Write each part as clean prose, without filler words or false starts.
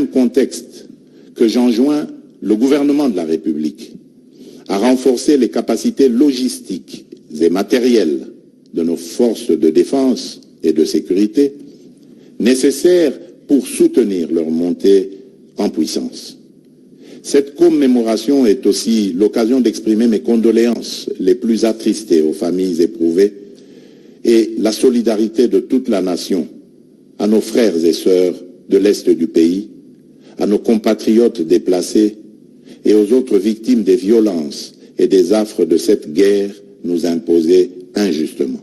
même contexte que j'enjoins le gouvernement de la République à renforcer les capacités logistiques et matérielles de nos forces de défense et de sécurité nécessaires pour soutenir leur montée en puissance. Cette commémoration est aussi l'occasion d'exprimer mes condoléances les plus attristées aux familles éprouvées et la solidarité de toute la nation à nos frères et sœurs de l'Est du pays, à nos compatriotes déplacés et aux autres victimes des violences et des affres de cette guerre nous imposée injustement.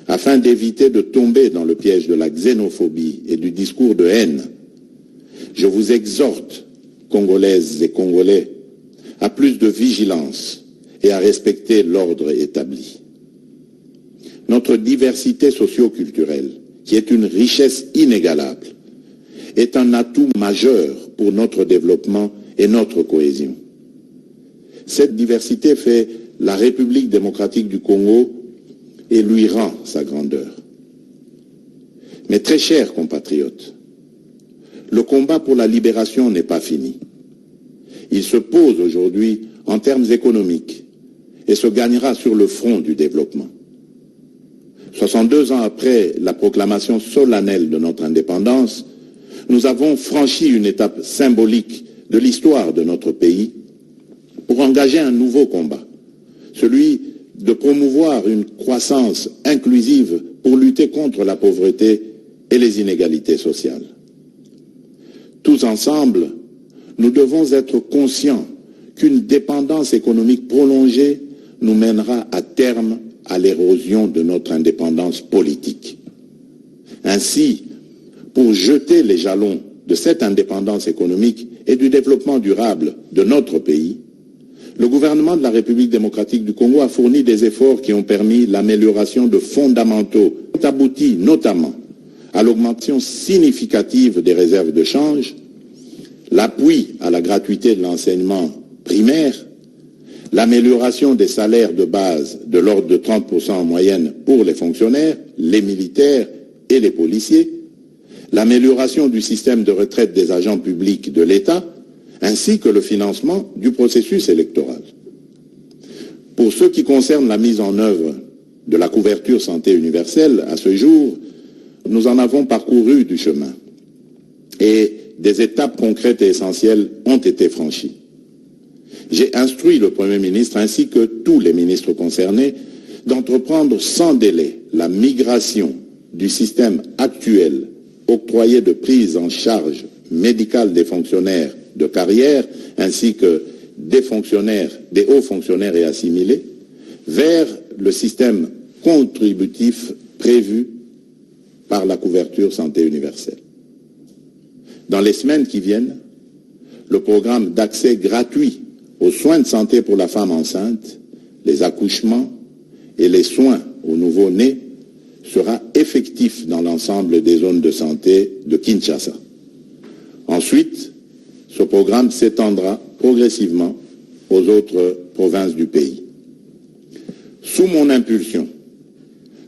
Afin d'éviter de tomber dans le piège de la xénophobie et du discours de haine, je vous exhorte, Congolaises et Congolais, à plus de vigilance et à respecter l'ordre établi. Notre diversité socio-culturelle, qui est une richesse inégalable, est un atout majeur pour notre développement et notre cohésion. Cette diversité fait la République démocratique du Congo et lui rend sa grandeur. Mais très chers compatriotes, le combat pour la libération n'est pas fini. Il se pose aujourd'hui en termes économiques et se gagnera sur le front du développement. 62 ans après la proclamation solennelle de notre indépendance, nous avons franchi une étape symbolique de l'histoire de notre pays pour engager un nouveau combat, celui de promouvoir une croissance inclusive pour lutter contre la pauvreté et les inégalités sociales. Tous ensemble, nous devons être conscients qu'une dépendance économique prolongée nous mènera à terme à l'érosion de notre indépendance politique. Ainsi, pour jeter les jalons de cette indépendance économique et du développement durable de notre pays, le gouvernement de la République démocratique du Congo a fourni des efforts qui ont permis l'amélioration de fondamentaux, abouti notamment à l'augmentation significative des réserves de change, l'appui à la gratuité de l'enseignement primaire, l'amélioration des salaires de base de l'ordre de 30% en moyenne pour les fonctionnaires, les militaires et les policiers, l'amélioration du système de retraite des agents publics de l'État, ainsi que le financement du processus électoral. Pour ce qui concerne la mise en œuvre de la couverture santé universelle, à ce jour, nous en avons parcouru du chemin et des étapes concrètes et essentielles ont été franchies. J'ai instruit le Premier ministre ainsi que tous les ministres concernés d'entreprendre sans délai la migration du système actuel octroyé de prise en charge médicale des fonctionnaires de carrière ainsi que des hauts fonctionnaires et assimilés vers le système contributif prévu par la couverture santé universelle. Dans les semaines qui viennent, le programme d'accès gratuit aux soins de santé pour la femme enceinte, les accouchements et les soins aux nouveau-nés sera effectif dans l'ensemble des zones de santé de Kinshasa. Ensuite, ce programme s'étendra progressivement aux autres provinces du pays. Sous mon impulsion,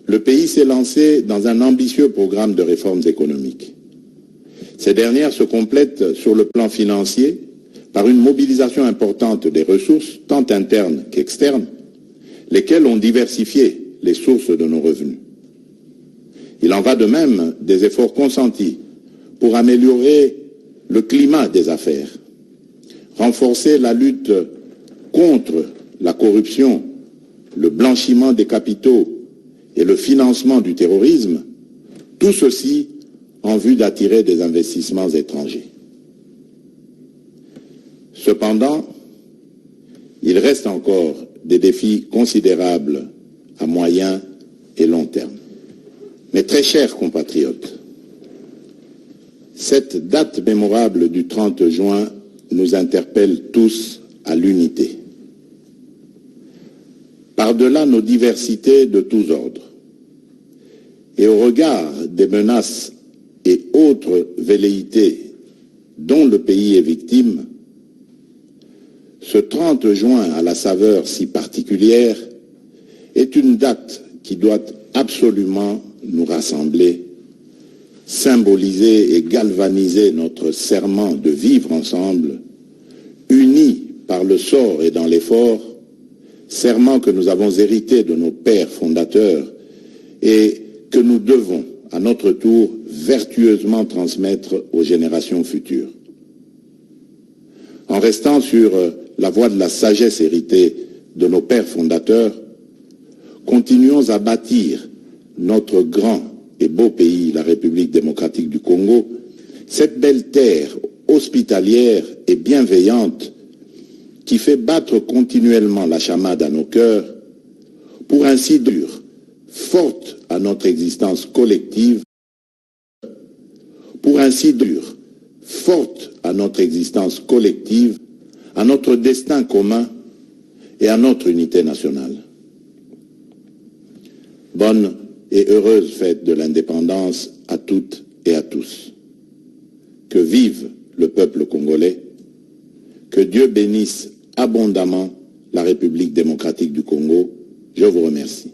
le pays s'est lancé dans un ambitieux programme de réformes économiques. Ces dernières se complètent sur le plan financier par une mobilisation importante des ressources, tant internes qu'externes, lesquelles ont diversifié les sources de nos revenus. Il en va de même des efforts consentis pour améliorer le climat des affaires, renforcer la lutte contre la corruption, le blanchiment des capitaux et le financement du terrorisme, tout ceci en vue d'attirer des investissements étrangers. Cependant, il reste encore des défis considérables à moyen et long terme. Mes très chers compatriotes, cette date mémorable du 30 juin nous interpelle tous à l'unité. Par-delà nos diversités de tous ordres, et au regard des menaces et autres velléités dont le pays est victime, ce 30 juin à la saveur si particulière est une date qui doit absolument nous rassembler, symboliser et galvaniser notre serment de vivre ensemble, unis par le sort et dans l'effort, serment que nous avons hérité de nos pères fondateurs et que nous devons, à notre tour, vertueusement transmettre aux générations futures. En restant sur la voie de la sagesse héritée de nos pères fondateurs, continuons à bâtir notre grand et beau pays, la République démocratique du Congo, cette belle terre hospitalière et bienveillante qui fait battre continuellement la chamade à nos cœurs, pour ainsi dire, forte à notre existence collective, pour ainsi dire, forte à notre existence collective, à notre destin commun et à notre unité nationale. Bonne et heureuse fête de l'indépendance à toutes et à tous. Que vive le peuple congolais, que Dieu bénisse abondamment la République démocratique du Congo. Je vous remercie.